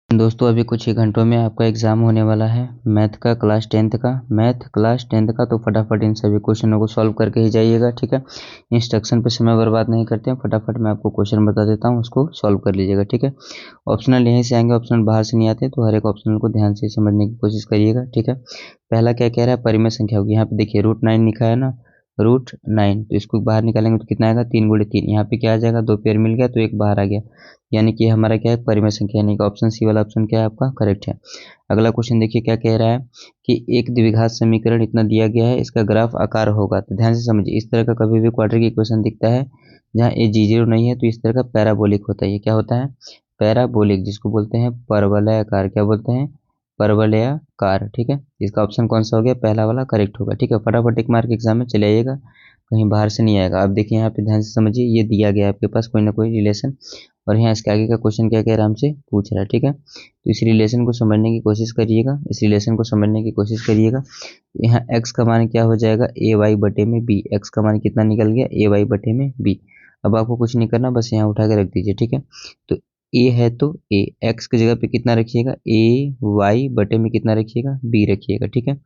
दोस्तों अभी कुछ ही घंटों में आपका एग्ज़ाम होने वाला है मैथ क्लास टेंथ का। तो फटाफट इन सभी क्वेश्चनों को सॉल्व करके ही जाइएगा, ठीक है। इंस्ट्रक्शन पे समय बर्बाद नहीं करते हैं, फटाफट मैं आपको क्वेश्चन बता देता हूँ, उसको सॉल्व कर लीजिएगा, ठीक है। ऑप्शनल यहीं से आएंगे, ऑप्शनल बाहर से नहीं आते, तो हर एक ऑप्शनल को ध्यान से समझने की कोशिश करिएगा, ठीक है। पहला क्या कह रहा है, परिमेय संख्या होगी। यहाँ पे देखिए √9 लिखा है ना, √9, तो इसको बाहर निकालेंगे तो कितना आएगा, 3 × 3। यहाँ पे क्या आ जाएगा, 2 पेयर मिल गया तो एक बाहर आ गया, यानी कि हमारा क्या है, परिमेय संख्या, यानी कि ऑप्शन सी वाला ऑप्शन क्या है आपका करेक्ट है। अगला क्वेश्चन देखिए क्या कह रहा है कि एक द्विघात समीकरण इतना दिया गया है, इसका ग्राफ आकार होगा। तो ध्यान से समझिए, इस तरह का कभी भी क्वाड्रेटिक इक्वेशन दिखता है जहाँ ए G0 नहीं है, तो इस तरह का पैराबोलिक होता है। ये क्या होता है, पैराबोलिक, जिसको बोलते हैं परवलयाकार। क्या बोलते हैं, परवलयाकार, ठीक है। इसका ऑप्शन कौन सा हो गया, पहला वाला करेक्ट होगा, ठीक है। फटाफट एक मार्क एग्जाम में चले आइएगा, कहीं बाहर से नहीं आएगा। अब देखिए यहाँ पे ध्यान से समझिए, ये दिया गया है आपके पास कोई ना कोई रिलेशन, और यहाँ इसके आगे का क्वेश्चन क्या कह रहा है, हमसे पूछ रहा है, ठीक है। तो इस रिलेशन को समझने की कोशिश करिएगा, इस रिलेशन को समझने की कोशिश करिएगा। यहाँ x का मान क्या हो जाएगा, AY/b। x का मान कितना निकल गया, AY/b। अब आपको कुछ नहीं करना, बस यहाँ उठा के रख दीजिए, ठीक है। तो a है तो a, x की जगह पे कितना रखिएगा, AY में कितना रखिएगा, b रखिएगा, ठीक है।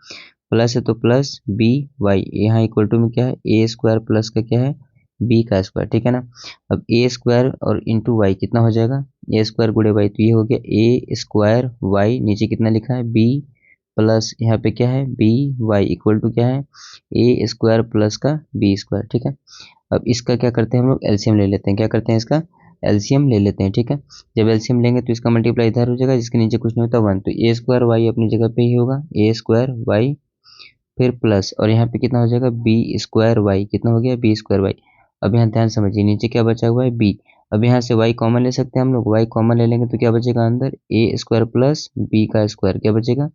प्लस है तो प्लस BY, यहाँ इक्वल टू में क्या है, A² प्लस का क्या है, b का स्क्वायर, ठीक है ना। अब A² और इंटू वाई कितना हो जाएगा, A² गुणे वाई, तो ये हो गया A²y, नीचे कितना लिखा है, b प्लस यहाँ पे क्या है, BY इक्वल टू क्या है, A² प्लस का B², ठीक है। अब इसका क्या करते हैं हम लोग, एलसीएम ले लेते हैं। क्या करते हैं, इसका एलसीएम ले लेते हैं, ठीक है। जब एलसीएम लेंगे तो इसका मल्टीप्लाई इधर हो जाएगा, जिसके नीचे कुछ नहीं होता 1, तो A² अपनी जगह पे ही होगा, A² फिर प्लस, और यहाँ पे कितना हो जाएगा, B²y, कितना हो गया, B²y। अब यहाँ ध्यान समझिए, नीचे क्या बचा हुआ है, b। अब यहाँ से y कॉमन ले सकते हैं हम लोग, y कॉमन ले लेंगे तो क्या बचेगा अंदर, A² प्लस b का स्क्वायर, क्या बचेगा,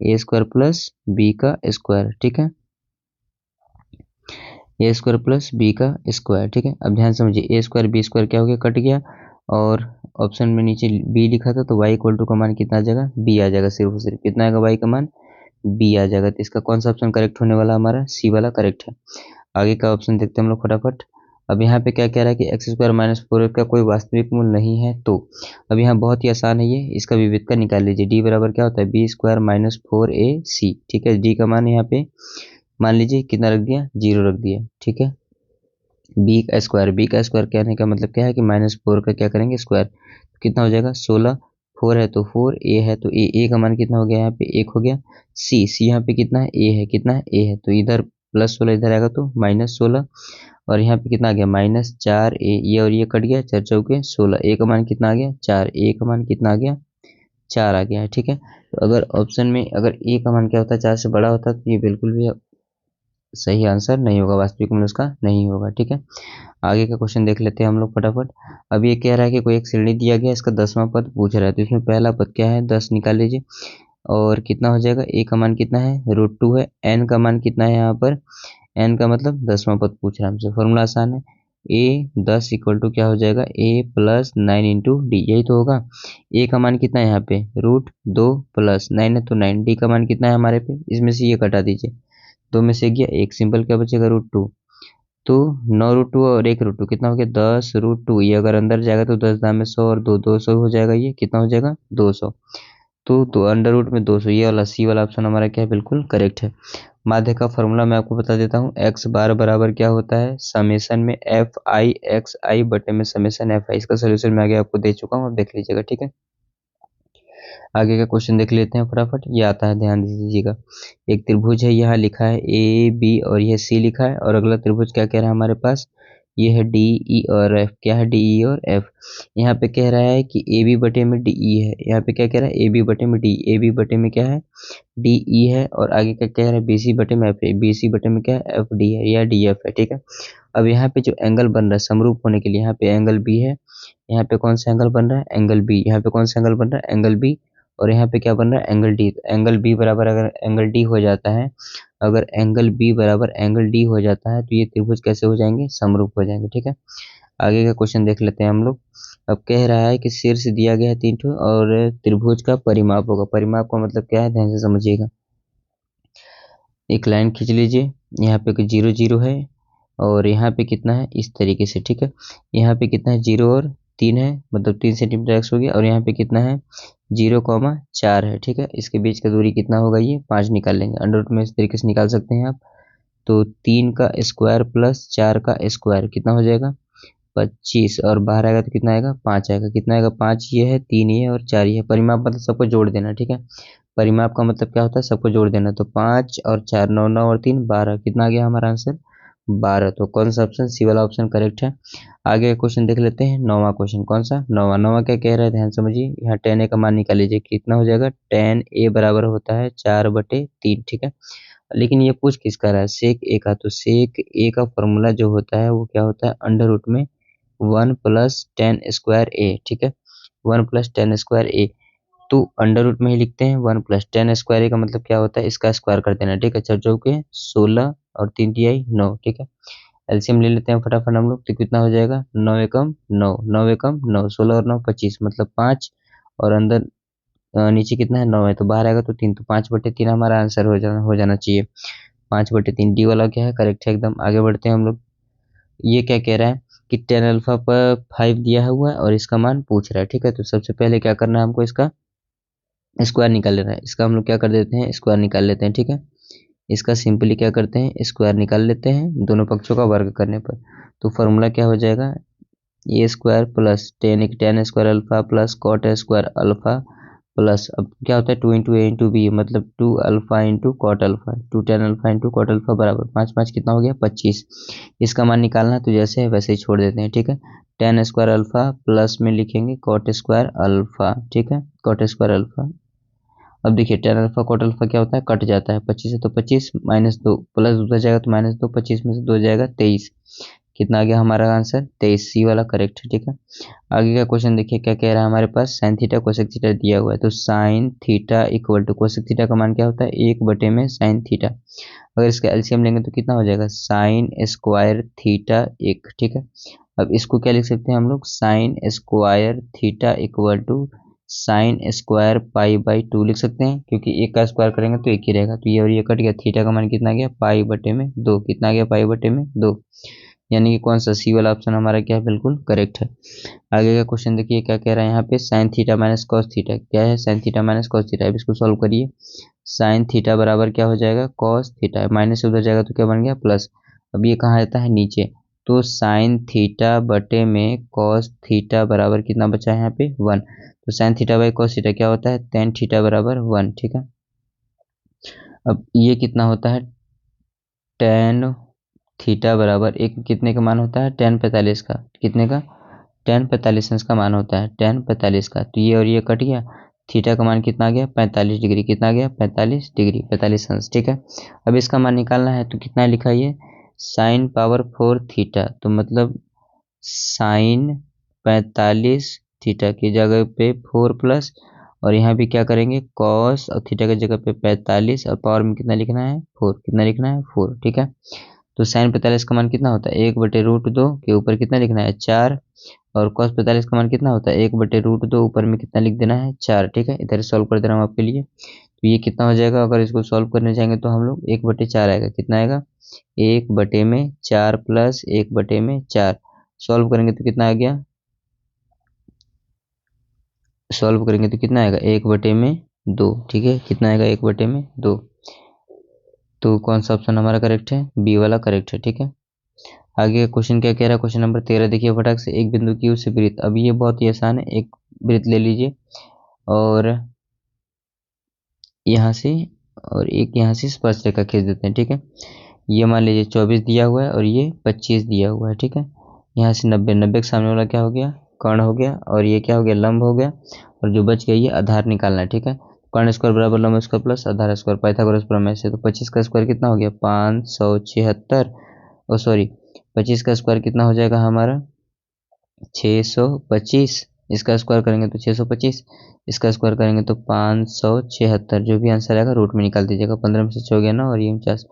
A² प्लस b का स्क्वायर, ठीक है, A² प्लस b का स्क्वायर, ठीक है। अब ध्यान समझिए, A² B² क्या हो गया, कट गया, और ऑप्शन में नीचे b लिखा था, तो y इक्वल टू का मान कितना आ जाएगा, b आ जाएगा, सिर्फ और सिर्फ कितना आएगा, y का मान b आ जाएगा। तो इसका कौन सा ऑप्शन करेक्ट होने वाला, हमारा सी वाला करेक्ट है। आगे का ऑप्शन देखते हैं हम लोग फटाफट। अब यहाँ पे क्या कह रहा है कि x² - 4 का कोई वास्तविक मूल नहीं है, तो अब यहाँ बहुत ही आसान है, ये इसका विविधता निकाल लीजिए। d बराबर क्या होता है, B² - 4AC, ठीक है। d का मान यहाँ पे मान लीजिए कितना रख दिया, 0 रख दिया, ठीक है। b का स्क्वायर कहने का मतलब क्या है कि -4 का क्या करेंगे, स्क्वायर, तो कितना हो जाएगा 16, 4 है तो 4, a है तो a का मान कितना हो गया, यहाँ पे 1 हो गया। c यहाँ पे कितना है, a है, कितना है, a है, तो इधर +16 इधर आएगा तो -16, और यहाँ पे कितना आ गया, -4a, ये और ये कट गया, 4 चौके 16, a का मान कितना आ गया, 4, a का मान कितना आ गया, 4 आ गया है, ठीक है। तो अगर ऑप्शन में अगर a का मान क्या होता है, 4 से बड़ा होता है, तो ये बिल्कुल भी सही आंसर नहीं होगा, वास्तविक मूल्य उसका नहीं होगा, ठीक है। आगे का क्वेश्चन देख लेते हैं हम लोग फटाफट। अब ये कह रहा है कि कोई एक श्रेणी दिया गया, इसका 10वां पद पूछ रहा है, तो इसमें पहला पद क्या है, 10 निकाल लीजिए, और कितना हो जाएगा, a का मान कितना है, √2 है, n का मान कितना है, यहाँ पर n का मतलब 10वां पद पूछ रहा है हमसे। फॉर्मूला आसान है, a10 इक्वल टू क्या हो जाएगा, a+9 × d, यही तो होगा। a का मान कितना है यहाँ पे, √2 प्लस 9 है तो 9, d का मान कितना है हमारे पे, इसमें से ये कटा दीजिए, 2 में से गया 1, सिंपल क्या बचेगा, √2, तो 9√2 और 1√2 कितना हो गया, 10√2, ये अगर अंदर जाएगा तो 10 दाम में 100 और 2 200 हो जाएगा, ये कितना हो जाएगा, 200, तो अंडर रूट में 200, ये वाला सी वाला ऑप्शन हमारा क्या है, बिल्कुल करेक्ट है। माध्य का फॉर्मूला मैं आपको बता देता हूँ, x बार बराबर क्या होता है, समेशन में fi बटे में समेशन fi। इसका सोल्यूशन मैं आगे आपको दे चुका हूँ, आप देख लीजिएगा, ठीक है। आगे का क्वेश्चन देख लेते हैं फटाफट, ये आता है, ध्यान दीजिएगा। एक त्रिभुज है, यहाँ लिखा है AB और यह C लिखा है, और अगला त्रिभुज क्या कह रहा है हमारे पास, ये है DE और F। क्या है, DE और F। यहाँ पे कह रहा है कि AB बटे में DE है, यहाँ पे क्या कह रहा है, AB बटे में D, AB बटे में क्या है, DE है, और आगे क्या कह रहा है, BC बटे में F है, BC बटे में क्या है, FD है या DF है, ठीक है। अब यहाँ पे जो एंगल बन रहा है समरूप होने के लिए, यहाँ पे एंगल B है, यहाँ पे कौन सा एंगल बन रहा है, एंगल B, यहाँ पे कौन सा एंगल बन रहा है, एंगल B, और यहाँ पे क्या बन रहा है, एंगल डी। एंगल बी बराबर अगर एंगल डी हो जाता है, अगर एंगल बी बराबर एंगल डी हो जाता है, तो ये त्रिभुज कैसे हो जाएंगे, समरूप हो जाएंगे, ठीक है। आगे का क्वेश्चन देख लेते हैं हम लोग। अब कह रहा है कि शीर्ष दिया गया है 3 ठो, और त्रिभुज का परिमाप होगा। परिमाप का मतलब क्या है, ध्यान से समझिएगा। एक लाइन खींच लीजिए, यहाँ पे 0 0 है, और यहाँ पे कितना है, इस तरीके से, ठीक है। यहाँ पे कितना है, 0 और 3 है, मतलब 3 सेंटीमीटर एक्स हो गया, और यहाँ पे कितना है 0,4 है। ठीक है, इसके बीच का दूरी कितना होगा, ये 5 निकाल लेंगे। अंडर रूट में इस तरीके से निकाल सकते हैं आप। तो 3 का स्क्वायर प्लस 4 का स्क्वायर कितना हो जाएगा 25, और बाहर आएगा तो कितना आएगा 5 आएगा। कितना आएगा 5 ये है, 3 ये है और 4 ये है। परिमाप मतलब सबको जोड़ देना। ठीक है, परिमाप का मतलब क्या होता है, सबको जोड़ देना। तो 5 और 4 9, 9 और 3 12, कितना आ गया हमारा आंसर 12। तो कौन सा ऑप्शन, सी वाला ऑप्शन करेक्ट है। आगे क्वेश्चन देख लेते हैं, 9वां क्वेश्चन। कौन सा 9वां, क्या कह रहा है, ध्यान समझिए। यहाँ tan a का मान निकाल लीजिए, कितना हो जाएगा tan a बराबर होता है 4/3। ठीक है, लेकिन ये पूछ किसका रहा है, सेक ए का। तो सेक ए का फॉर्मूला जो होता है वो क्या होता है, अंडर रूट में 1 प्लस टेन स्क्वायर ए। ठीक है, 1 प्लस टेन स्क्वायर ए, तो अंडर रूट में ही लिखते हैं 1 प्लस टेन स्क्वायर ए का मतलब क्या होता है, इसका स्क्वायर कर देना। ठीक है, 4 चौके 16 और 3 तिहाई 9। ठीक है, एलसीएम ले लेते हैं फटाफट हम लोग। तो कितना हो जाएगा 9 एकम 9, 9 एकम 9, 16 और 9 25, मतलब 5, और अंदर नीचे कितना है 9 है, तो बाहर आएगा तो 3, तो 5/3 हमारा आंसर हो जाना चाहिए। 5/3 डी वाला क्या है, करेक्ट है एकदम। आगे बढ़ते हैं हम लोग। ये क्या कह रहा है कि टेन अल्फा पर 5 दिया हुआ है और इसका मान पूछ रहा है। ठीक है, तो सबसे पहले क्या करना है हमको, इसका स्क्वायर निकाल लेना है। इसका हम लोग क्या कर देते हैं, स्क्वायर निकाल लेते हैं। ठीक है, इसका सिंपली क्या करते हैं, स्क्वायर निकाल लेते हैं दोनों पक्षों का वर्ग करने पर। तो फॉर्मूला क्या हो जाएगा, A square plus ten square alpha plus cot square alpha plus, अब क्या होता है 2 इंटू ए इंटू बी, मतलब 2 alpha into cot alpha, 2 tan alpha into cot alpha बराबर 5, 5 कितना हो गया 25। इसका मान निकालना है, तो जैसे है वैसे ही छोड़ देते हैं। ठीक है, टेन स्क्वायर अल्फा प्लस में लिखेंगे कॉट स्क्वायर अल्फा। ठीक है, कॉट स्क्वायर अल्फा। अब देखिए टेन अल्फा कॉट अल्फा क्या होता है, कट जाता है, 25 है तो 25 -2 प्लस उधर जाएगा तो -2, 25 में से 2 जाएगा 23। कितना आ गया हमारा आंसर 23, सी वाला करेक्ट है। ठीक है, आगे का क्वेश्चन देखिए क्या कह रहा है हमारे पास, साइन थीटा कोसेक थीटा दिया हुआ है। तो sine theta equal to cosec theta का मान क्या होता है 1/में साइन थीटा। अगर इसका एलसीएम लेंगे तो कितना हो जाएगा साइन स्क्वायर थीटा 1। ठीक है, अब इसको क्या लिख सकते हैं हम लोग, sine square theta equal to sine square पाई/2 लिख सकते हैं, क्योंकि एक का स्क्वायर करेंगे तो एक ही रहेगा। तो ये और ये कट गया, थीटा का मान कितना गया पाई/2, कितना गया पाई/2, यानी कि कौन सा सी वाला ऑप्शन हमारा क्या है, बिल्कुल करेक्ट है। आगे का क्वेश्चन देखिए क्या कह रहा है यहाँ पे, sine theta minus cos theta. क्या है sine theta minus cos theta, अब इसको सॉल्व करिए। साइन थीटा बराबर क्या हो जाएगा कॉस थीटा, माइनस से उधर जाएगा तो क्या बन गया प्लस। अब ये कहाँ आता है नीचे, तो साइन थीटा बटे में कॉस थीटा बराबर कितना बचा है यहाँ पे 1। तो sine theta by cos theta क्या होता है टेन थीटा बराबर 1। ठीक है, अब ये कितना होता है टेन थीटा बराबर एक, कितने का मान होता है tan45 का, कितने का tan45 का मान होता है tan45 का। तो ये और ये कट गया, थीटा का मान कितना आ गया 45 डिग्री, कितना आ गया 45 डिग्री 45 अंश। ठीक है, अब इसका मान निकालना है, तो कितना लिखा है साइन पावर 4 थीटा, तो मतलब साइन 45 थीटा की जगह पे 4 प्लस, और यहाँ भी क्या करेंगे कॉस, और थीटा की जगह पे 45, और पावर में कितना लिखना है 4, कितना लिखना है 4। ठीक है, तो साइन 45 का मान कितना होता है 1/√2 के ऊपर कितना लिखना है 4, और कॉस 45 का मान कितना होता है 1/√2 ऊपर में कितना लिख देना है 4। ठीक है, इधर सॉल्व कर दे रहा हूँ आपके लिए। तो ये कितना हो जाएगा, अगर इसको सॉल्व करने जाएंगे तो हम लोग 1/4 आएगा, कितना आएगा 1/4 प्लस 1/4, सॉल्व करेंगे तो कितना आ गया, सॉल्व करेंगे तो कितना आएगा 1/2। ठीक है, कितना आएगा 1/2। तो कौन सा ऑप्शन हमारा करेक्ट है, बी वाला करेक्ट है। ठीक है, आगे का क्वेश्चन क्या कह रहा है, क्वेश्चन नंबर 13 देखिए फटाक से, एक बिंदु क्यू से वृत्त। अब ये बहुत ही आसान है, एक वृत्त ले लीजिए और यहाँ से, और एक यहाँ से स्पर्श रेखा खींच देते हैं। ठीक है, ये मान लीजिए 24 दिया हुआ है और ये 25 दिया हुआ है। ठीक है, यहाँ से 90, 90 के सामने वाला क्या हो गया कर्ण हो गया, और ये क्या हो गया लंब हो गया, और जो बच गया ये आधार निकालना है। ठीक है, कर्ण स्क्वायर बराबर लंब स्क्वायर प्लस आधार स्क्वायर, पाइथागोरस प्रमेय से। तो 25 का स्क्वायर कितना हो गया 576, ओ सॉरी 25 का स्क्वायर कितना हो जाएगा हमारा 625, इसका स्क्वायर करेंगे तो 625, इसका स्क्वायर करेंगे तो 576, जो भी आंसर आएगा रूट में निकाल दीजिएगा। 15 में से 6 गया ना, और ये 49,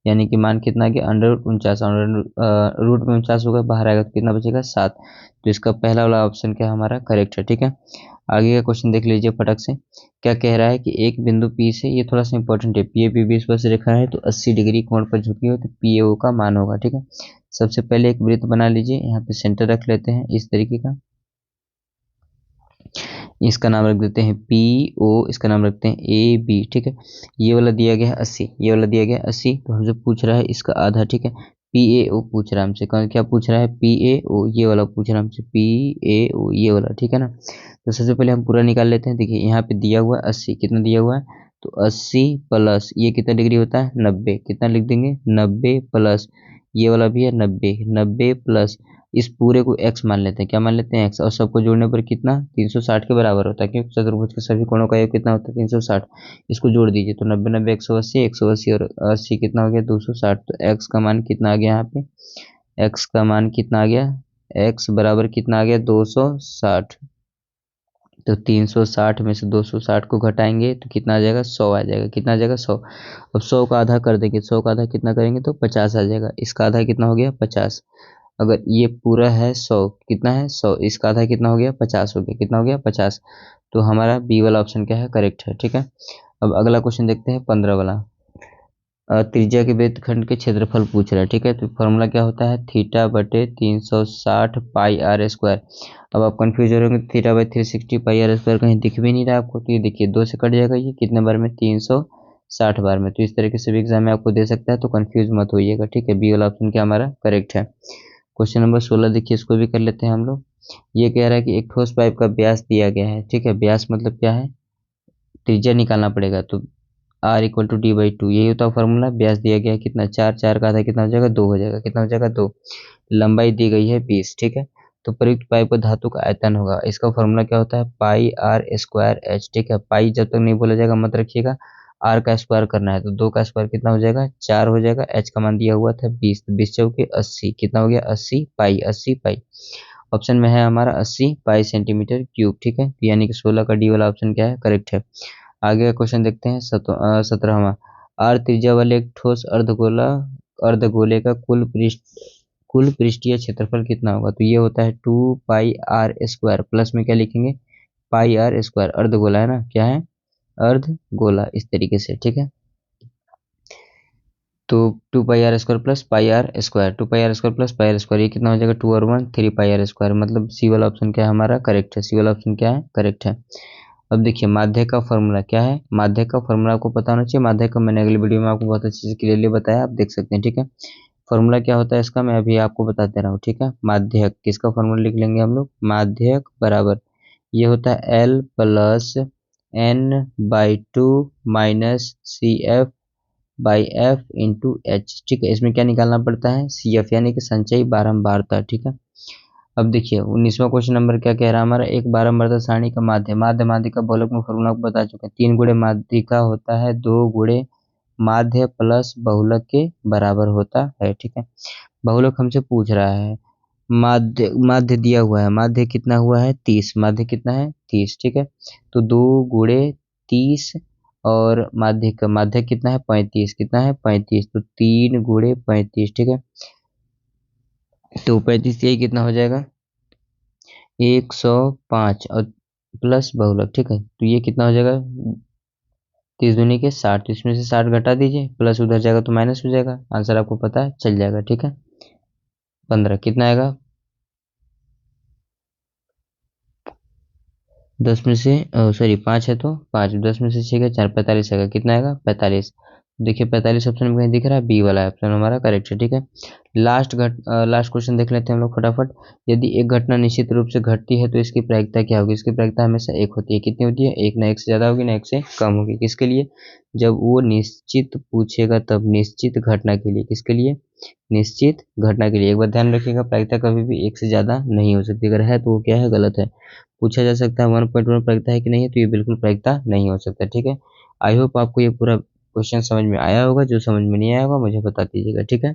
यानी कि मान कितना गया अंडर रूट 49, रूट में 49 होगा, बाहर आएगा तो कितना बचेगा 7। तो इसका पहला वाला ऑप्शन क्या हमारा करेक्ट है। ठीक है, आगे का क्वेश्चन देख लीजिए फटक से, क्या कह रहा है कि एक बिंदु P से, ये थोड़ा सा इंपॉर्टेंट है, PAP 20 पर से रेखा है तो 80 डिग्री कोण पर झुकी हो तो PAO का मान होगा। ठीक है, सबसे पहले एक वृत्त बना लीजिए, यहाँ पे सेंटर रख लेते हैं इस तरीके का, इसका नाम रख देते हैं पी ओ, इसका नाम रखते हैं ए बी, ठीक है। ये वाला दिया गया है 80, ये वाला दिया गया है 80, तो हमसे पूछ रहा है इसका आधा, ठीक है। पी ए ओ पूछ रहा है हमसे, क्या पूछ रहा है, पी ए ओ, ये वाला पूछ रहा है हमसे, पी ए ओ, ये वाला, ठीक है ना। तो सबसे पहले हम पूरा निकाल लेते हैं। देखिए यहाँ पे दिया हुआ है 80, कितना दिया हुआ है, तो 80 प्लस ये कितना डिग्री होता है 90, कितना लिख देंगे 90 प्लस ये वाला भी है 90, 90 प्लस इस पूरे को x मान लेते हैं, क्या मान लेते हैं x, और सबको जोड़ने पर कितना 360 के बराबर होता है, क्योंकि चतुर्भुज के सभी कोणों का योग कितना होता है 360। इसको जोड़ दीजिए तो 90 90 180, 180 और 80 कितना हो गया 260। तो x का मान कितना आ गया यहाँ पे, x का मान कितना आ गया, x बराबर कितना आ गया 260। तो 360 में से 260 को घटाएंगे तो कितना आ जाएगा 100 आ जाएगा, कितना आ जाएगा 100। अब 100 का आधा कर देंगे, 100 का आधा कितना करेंगे तो 50 आ जाएगा, इसका आधा कितना हो गया 50। अगर ये पूरा है 100, कितना है 100, इसका आधा कितना हो गया 50 हो गया, कितना हो गया 50। तो हमारा बी वाला ऑप्शन क्या है, करेक्ट है, ठीक है। अब अगला क्वेश्चन देखते हैं 15 वाला। त्रिज्या के वृत्तखंड के क्षेत्रफल पूछ रहा है, ठीक है। तो फॉर्मूला क्या होता है, थीटा बटे 360 पाई आर स्क्वायर। अब आप कंफ्यूज हो रहे होंगे, theta by 360 pi are square कहीं दिख भी नहीं रहा आपको, तो ये देखिए 2 से कट जाएगा, ये कितने बार में 360 बार में। तो इस तरीके से भी एग्जाम में आपको दे सकता है, तो कंफ्यूज मत होइएगा, ठीक है। बी वाला ऑप्शन क्या हमारा करेक्ट है। क्वेश्चन नंबर 16 देखिए, इसको भी कर लेते हैं हम लोग। ये कह रहा है कि एक ठोस पाइप का व्यास दिया गया है, ठीक है। व्यास मतलब क्या है, त्रिज्या निकालना पड़ेगा, तो r equal to d by two, यही होता है फॉर्मूला। व्यास दिया गया है कितना 4, 4 का आधा कितना हो जाएगा 2 हो जाएगा, कितना हो जाएगा 2। लंबाई दी गई है 20, ठीक है। तो प्रयुक्त पाइप का धातु का आयतन होगा, इसका फॉर्मूला क्या होता है, पाई आर स्क्वायर एच, ठीक है। पाई जब तक नहीं बोला जाएगा मत रखिएगा, आर का स्क्वायर करना है, तो 2 का स्क्वायर कितना हो जाएगा 4 हो जाएगा। एच का मान दिया हुआ था 20, तो 20 चौके 80, कितना हो गया 80 पाई, 80 पाई। ऑप्शन में है हमारा 80 पाई सेंटीमीटर क्यूब, ठीक है। यानी कि 16 का डी वाला ऑप्शन क्या है, करेक्ट है। आगे का क्वेश्चन देखते हैं 17वां। आर त्रिज्या वाले एक ठोस अर्धगोले का कुल पृष्ठीय क्षेत्रफल कितना होगा, तो ये होता है 2 पाई आर स्क्वायर, प्लस में क्या लिखेंगे पाई आर स्क्वायर, अर्धगोला है ना, क्या है अर्धगोला, इस तरीके से, ठीक है। तो 2 pi are square plus pi are square, 2 pi are square plus pi are square, ये कितना हो जाएगा 2 और 1 3 पाई आर स्क्वायर, मतलब सी वाला ऑप्शन क्या है हमारा करेक्ट है, सी वाला ऑप्शन क्या है करेक्ट है। अब देखिए माध्यक का फॉर्मूला क्या है, माध्यक का फॉर्मूला आपको पता होना चाहिए। माध्यक का मैंने अगली वीडियो में आपको बहुत अच्छे से क्लियरली बताया, आप देख सकते हैं, ठीक है। फॉर्मूला क्या होता है इसका, मैं अभी आपको बता दे रहा हूँ, ठीक है। माध्यक किसका फॉर्मूला लिख लेंगे हम लोग, माध्यक बराबर ये होता है l plus n by two minus c f by f into h, ठीक है। इसमें क्या निकालना पड़ता है सी एफ, यानी कि संचयी बारंबारता, ठीक है। अब देखिए 19वां क्वेश्चन नंबर क्या कह रहा है हमारा, एक बारंबारता सारणी का माध्य माध्यिका बहुलक में फॉर्मूला आपको बता चुके हैं, 3 गुणे माध्यिका होता है 2 गुणे माध्य प्लस बहुलक के बराबर होता है, ठीक है। बहुलक हमसे पूछ रहा है, माध्य माध्य दिया हुआ है, माध्य कितना हुआ है 30, माध्य कितना है 30, ठीक है। तो 2 गुणे 30 और माध्य कितना है 35, कितना है 35, तो 3 गुणे 35, ठीक है। तो 35 यही कितना हो जाएगा 105 और प्लस बहुलक, ठीक है। तो ये कितना हो जाएगा 30 दूनी के 60, तो इसमें से 60 घटा दीजिए, प्लस उधर जाएगा तो माइनस हो जाएगा, आंसर आपको पता है चल जाएगा, ठीक है। 15 कितना आएगा 10 में से सॉरी 5 है तो 5, 10 में से 6 का 4 45 आएगा, कितना आएगा 45। देखिए 45 ऑप्शन में कहीं दिख रहा है, बी वाला ऑप्शन हमारा करेक्ट है, ठीक है। लास्ट क्वेश्चन देख लेते हैं हम लोग फटाफट। यदि एक घटना निश्चित रूप से घटती है तो इसकी प्रायिकता क्या होगी, इसकी प्रायिकता हमेशा 1 होती है, कितनी होती है 1, ना 1 से ज़्यादा होगी ना 1 से कम होगी, किसके लिए जब वो निश्चित पूछेगा तब, निश्चित घटना के लिए, किसके लिए निश्चित घटना के लिए। एक बार ध्यान रखिएगा प्रायिकता कभी भी 1 से ज़्यादा नहीं हो सकती, अगर है तो वो क्या है गलत है। पूछा जा सकता है 1.1 प्रायिकता है कि नहीं है, तो ये बिल्कुल प्रायिकता नहीं हो सकता, ठीक है। आई होप आपको ये पूरा क्वेश्चन समझ में आया होगा, जो समझ में नहीं आया होगा मुझे बता दीजिएगा, ठीक है।